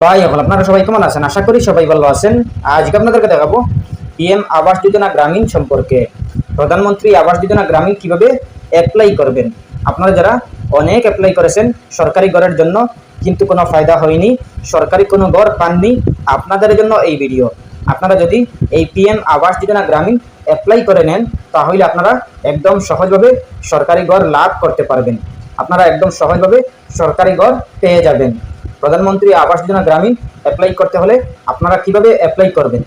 ভাই এখন আপনারা সবাই কেমন আছেন? আশা করি সবাই ভালো আছেন। আজকে আপনাদেরকে দেখাবো পিএম আবাস যোজনা গ্রামীণ সম্পর্কে। প্রধানমন্ত্রী আবাস যোজনা গ্রামীণ কিভাবে অ্যাপ্লাই করবেন। আপনারা যারা অনেক অ্যাপ্লাই করেছেন সরকারি ঘরের জন্য কিন্তু কোনো ফায়দা হয়নি, সরকারি কোনো ঘর পাননি, আপনাদের জন্য এই ভিডিও। আপনারা যদি এই পিএম আবাস যোজনা গ্রামীণ অ্যাপ্লাই করে নেন তাহলে আপনারা একদম সহজভাবে সরকারি ঘর লাভ করতে পারবেন। আপনারা একদম সহজভাবে সরকারি ঘর পেয়ে যাবেন। প্রধানমন্ত্রী আবাস যোজনা গ্রামীণ অ্যাপ্লাই করতে হলে আপনারা কিভাবে অ্যাপ্লাই করবেন?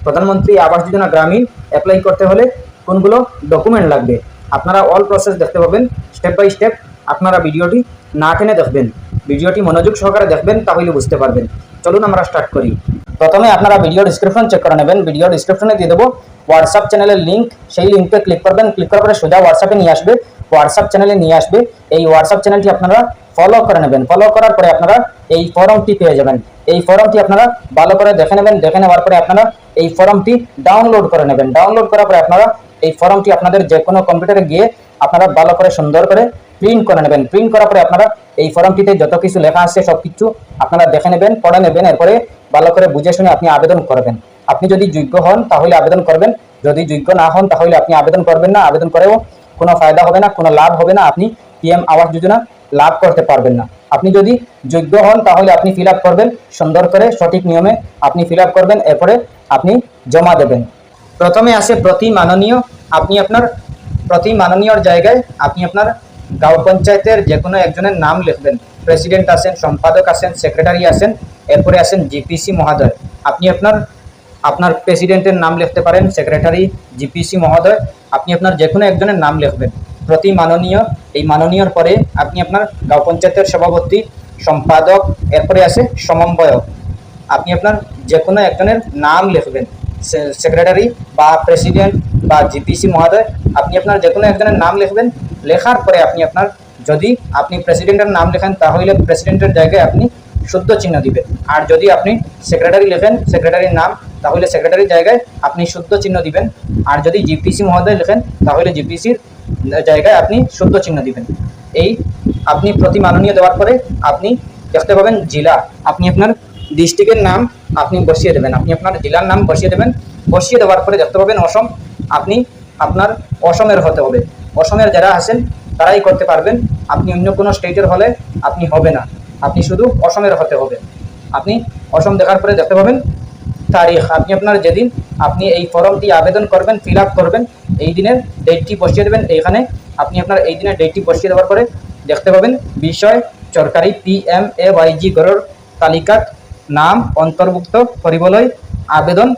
প্রধানমন্ত্রী আবাস যোজনা গ্রামীণ অ্যাপ্লাই করতে হলে কোনগুলো ডকুমেন্ট লাগবে আপনারা অল প্রসেস দেখতে পাবেন স্টেপ বাই স্টেপ। আপনারা ভিডিওটি না টেনে দেখবেন, ভিডিওটি মনোযোগ সহকারে দেখবেন, তাহলে বুঝতে পারবেন। চলুন আমরা স্টার্ট করি। প্রথমে আপনারা ভিডিও ডিসক্রিপশন চেক করে নেবেন। ভিডিও ডিসক্রিপশনে দিয়ে দেবো হোয়াটসঅ্যাপ চ্যানেলের লিঙ্ক, সেই লিঙ্কে ক্লিক করবেন। ক্লিক করার পরে সোজা হোয়াটসঅ্যাপে নিয়ে আসবে, হোয়াটসঅ্যাপ চ্যানেলে নিয়ে আসবে। এই হোয়াটসঅ্যাপ চ্যানেলটি আপনারা ফলো করে নেবেন। ফলো করার পরে আপনারা এই ফর্মটি পেয়ে যাবেন। এই ফর্মটি আপনারা ভালো করে দেখে নেবেন। দেখে নেওয়ার পরে আপনারা এই ফর্মটি ডাউনলোড করে নেবেন। ডাউনলোড করার পরে আপনারা এই ফর্মটি আপনাদের যে কোনো কম্পিউটারে গিয়ে আপনারা ভালো করে সুন্দর করে প্রিন্ট করে নেবেন। প্রিন্ট করার পরে আপনারা এই ফর্মটিতে যত কিছু লেখা আছে সব কিছু আপনারা দেখে নেবেন, পড়ে নেবেন। এরপরে ভালো করে বুঝে শুনে আপনি আবেদন করবেন। আপনি যদি যোগ্য হন তাহলে আবেদন করবেন, যদি যোগ্য না হন তাহলে আপনি আবেদন করবেন না। আবেদন করেও কোনো ফায়দা হবে না, কোনো লাভ হবে না। আপনি পিএম আবাস যোজনা লাভ করতে পারবেন না। আপনি যদি যোগ্য হন তাহলে আপনি ফিল আপ করবেন সুন্দর করে, সঠিক নিয়মে আপনি ফিল আপ করবেন। এরপরে আপনি জমা দেবেন। প্রথমে আসে প্রতি মাননীয়। আপনি আপনার প্রতি মাননীয়র জায়গায় আপনি আপনার গাঁও পঞ্চায়েতের যে কোনো একজনের নাম লিখবেন। প্রেসিডেন্ট আছেন, সম্পাদক আছেন, সেক্রেটারি আছেন, এরপরে আছেন জিপিসি মহোদয়। আপনি আপনার আপনার প্রেসিডেন্টের নাম লিখতে পারেন, সেক্রেটারি, জিপিসি মহোদয়, আপনি আপনার যে কোনো একজনের নাম লিখবেন। প্রতি মাননীয়, এই মাননীয়র পরে আপনি আপনার গাঁও পঞ্চায়েতের সভাপতি, সম্পাদক, এরপরে আছে সমন্বয়ক। আপনি আপনার যে কোনো একজনের নাম লিখবেন, সেক্রেটারি বা প্রেসিডেন্ট বা জিপিসি মহোদয়, আপনি আপনার যে কোনো একজনের নাম লিখবেন। লেখার পরে আপনি আপনার, যদি আপনি প্রেসিডেন্টের নাম লেখেন তাহলে প্রেসিডেন্টের জায়গায় আপনি শুদ্ধ চিহ্ন দিবেন। আর যদি আপনি সেক্রেটারি লেখেন, সেক্রেটারির নাম, তাহলে সেক্রেটারির জায়গায় আপনি শুদ্ধ চিহ্ন দিবেন। আর যদি জিপিসি মহোদয় লেখেন তাহলে জিপিসির জায়গায় আপনি শুদ্ধ চিহ্ন দিবেন। এই আপনি প্রতি মাননীয় দেওয়ার পরে আপনি দেখতে পাবেন জেলা। আপনি আপনার ডিস্ট্রিক্টের নাম আপনি বসিয়ে দেবেন, আপনি আপনার জেলার নাম বসিয়ে দেবেন। বসিয়ে দেওয়ার পরে দেখতে পাবেন অসম। আপনি আপনার অসমের হতে হবে। অসমের যারা আছেন তারাই করতে পারবেন। আপনি অন্য কোনো স্টেটের হলে আপনি হবে না, আপনি শুধু অসমের হতে হবে। আপনি অসম দেখার পরে দেখতে পাবেন তারিখ। আপনি আপনার যেদিন আপনি এই ফর্মটি আবেদন করবেন, ফিল আপ করবেন, এই দিনের ডেটটি বসিয়ে দেবেন। এইখানে আপনি আপনার এই দিনের ডেটটি বসিয়ে দেওয়ার পরে দেখতে পাবেন বিষয় সরকারি PMAYG ঘরের তালিকাত নাম অন্তর্ভুক্ত করিবলৈ আবেদন।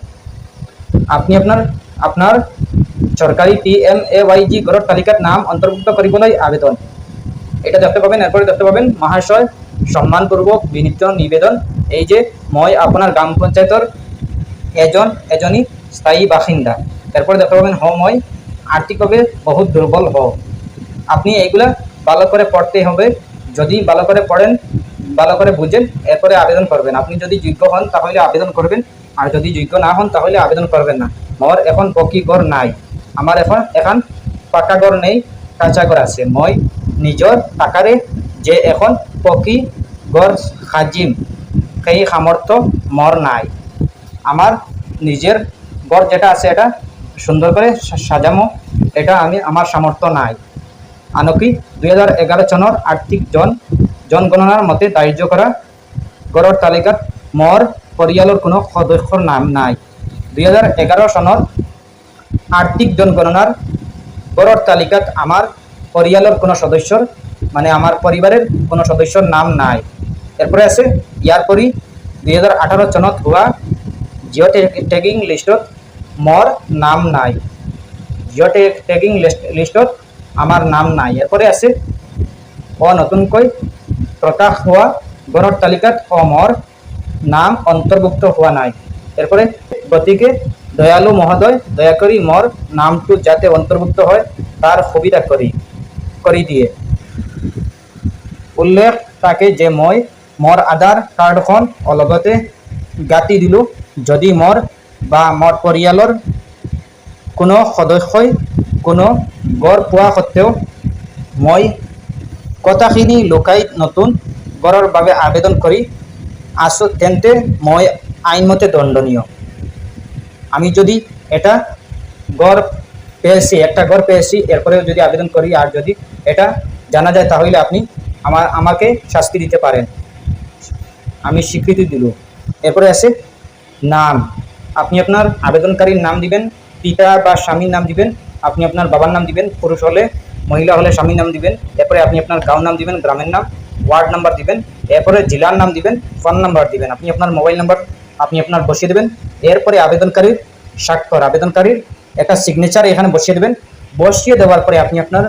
আপনি আপনার আপনার সরকারি PMAYG ঘরের তালিকাত নাম অন্তর্ভুক্ত করিবলৈ আবেদন, এটা দেখতে পাবেন। এরপরে দেখতে পাবেন মহাশয় সম্মানপূর্বক বিনীত নিবেদন, এই যে মই আপনার গ্রাম পঞ্চায়েতের এজনী স্থায়ী বাসিন্দা। এরপরে দেখতে পাবেন মই আর্থিকভাবে বহুত দুর্বল হও। আপনি এইগুলা ভালো করে পড়তে হবে। যদি ভালো করে পড়েন, ভালো করে বুঝেন, এরপরে আবেদন করবেন। আপনি যদি যোগ্য হন তাহলে আবেদন করবেন, আর যদি যোগ্য না হন তাহলে আবেদন করবেন না। মোর এখন পকি ঘর নাই, আমার এখন পাকা ঘর নেই, কাঁচা ঘর আছে। মই নিজের টাকারে যে এখন পকি ঘর সাজিম সেই সামর্থ্য মোর নাই। আমার নিজের ঘর যেটা আছে এটা সুন্দর করে সাজামো, এটা আমার সামর্থ্য নাই। আনকি 2011 সনের আর্থিক জনগণনার মতে ধার্য করা ঘরের তালিকাত মোর পরিয়ালের কোনো সদস্যর নাম নাই। 2011 সনের আর্থিক জনগণনার ঘরের তালিকাত আমার পরিয়ালের কোনো সদস্যর, মানে আমার পরিবারের কোনো সদস্যর নাম নাই। এরপরে আছে ইয়ারপরি 2018 সনত হোৱা জিঅ' টেগিং লিষ্টত মোর নাম নাই। জিঅ' টেগিং লিষ্টত আমার নাম নাই। এরপরে আছে নতুনকৈ প্রকাশ হওয়া ঘরের তালিকাত মোর নাম অন্তর্ভুক্ত হওয়া নাই। এরপরে গতিকে দয়ালু মহোদয় দয়া করি মোর নামটো যাতে অন্তর্ভুক্ত হয় তার সুবিধা করি দিয়ে উল্লেখ থাকে যে মই মোর আধার কার্ডখন অলগতে গাঁতি দিলোঁ। যদি মোর বা মোর পৰিয়ালৰ কোনো সদস্যই কোনো ঘৰ পোৱা সত্ত্বেও মই কথাখিনি লুকাই নতুন ঘৰৰ বাবে আবেদন কৰি তেন্তে মই আইন মতে দণ্ডনীয়। আমি যদি এটা গড় একটা গড় পেয়েছি, এরপরেও যদি আবেদন করি আর যদি এটা জানা যায় তাহলে আপনি আমাকে শাস্তি দিতে পারেন। আমি স্বীকৃতি দিল। এরপরে আছে নাম। আপনি আপনার আবেদনকারীর নাম দিবেন, পিতা বা স্বামীর নাম দিবেন, আপনি আপনার বাবার নাম দিবেন, পুরুষ হলে, মহিলা হলে স্বামীর নাম দিবেন, এরপরে আপনি আপনার গাঁও নাম দিবেন, গ্রামের নাম, ওয়ার্ড নাম্বার দিবেন, এরপরে জেলার নাম দিবেন, ফোন নাম্বার দিবেন, আপনি আপনার মোবাইল নাম্বার আপনি আপনার বসিয়ে দেবেন। এরপরে আবেদনকারীর স্বাক্ষর, আবেদনকারীর একটা সিগনেচার এখানে বসিয়ে দেবেন। বসিয়ে দেওয়ার পরে আপনি আপনার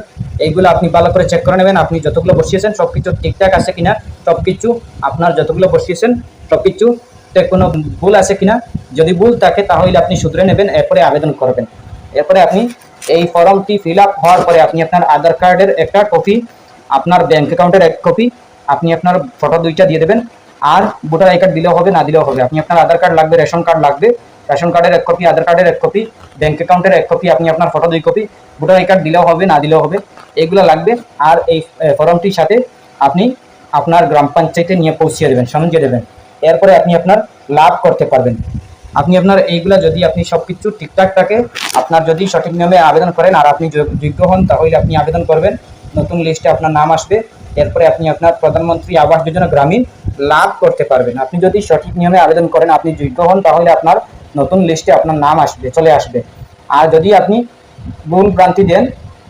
এইগুলো আপনি ভালো করে চেক করে নেবেন, আপনি যতগুলো বসিয়েছেন সব কিছু ঠিকঠাক আছে কিনা, সব কিছু আপনার যতগুলো বসিয়েছেন সব কিছুতে কোনো ভুল আছে কিনা। যদি ভুল থাকে তাহলে আপনি শুধরে নেবেন, এরপরে আবেদন করবেন। এরপরে আপনি এই ফর্মটি ফিল আপ হওয়ার পরে আপনি আপনার আধার কার্ডের একটা কপি, আপনার ব্যাংক অ্যাকাউন্টের এক কপি, আপনি আপনার ফটো দুইটা দিয়ে দেবেন। আর ভোটার আই কার্ড দিলেও হবে, না দিলেও হবে। আপনি আপনার আধার কার্ড লাগবে, রেশন কার্ড লাগবে, রেশন কার্ডের এক কপি, আধার কার্ডের এক কপি, ব্যাংক অ্যাকাউন্টের এক কপি, আপনি আপনার photo 2 copy, voter I card দিলেও হবে, না দিলেও হবে, এগুলো লাগবে। আর এই ফর্মটির সাথে আপনি আপনার গ্রাম পঞ্চায়েতে নিয়ে পৌঁছিয়ে দেবেন, সমঝিয়ে দেবেন। এরপরে আপনি আপনার লাভ করতে পারবেন। আপনি আপনার এইগুলা যদি আপনি সব কিছু ঠিকঠাক থাকে, আপনার যদি সঠিক নিয়মে আবেদন করেন আর আপনি যোগ্য হন তাহলে আপনি আবেদন করবেন, নতুন লিস্টে আপনার নাম আসবে। এরপরে আপনি আপনার প্রধানমন্ত্রী আবাস যোজনা গ্রামীণ লাভ করতে পারবেন। আপনি যদি সঠিক নিয়মে আবেদন করেন, আপনি যোগ্য হন, তাহলে আপনার নতুন লিস্টে আপনার নাম আসবে, চলে আসবে। আর যদি আপনি ভুল ভ্রান্তি দেন,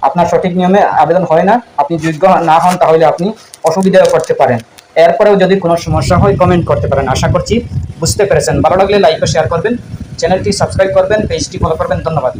আপনার সঠিক নিয়মে আবেদন হয় না, আপনি যোগ্য না হন, তাহলে আপনি অসুবিধায় পড়তে পারেন। এরপরেও যদি কোনো সমস্যা হয় কমেন্ট করতে পারেন। আশা করছি বুঝতে পেরেছেন। ভালো লাগলে লাইক ও শেয়ার করবেন, চ্যানেলটি সাবস্ক্রাইব করবেন, পেজটি ফলো করবেন। ধন্যবাদ।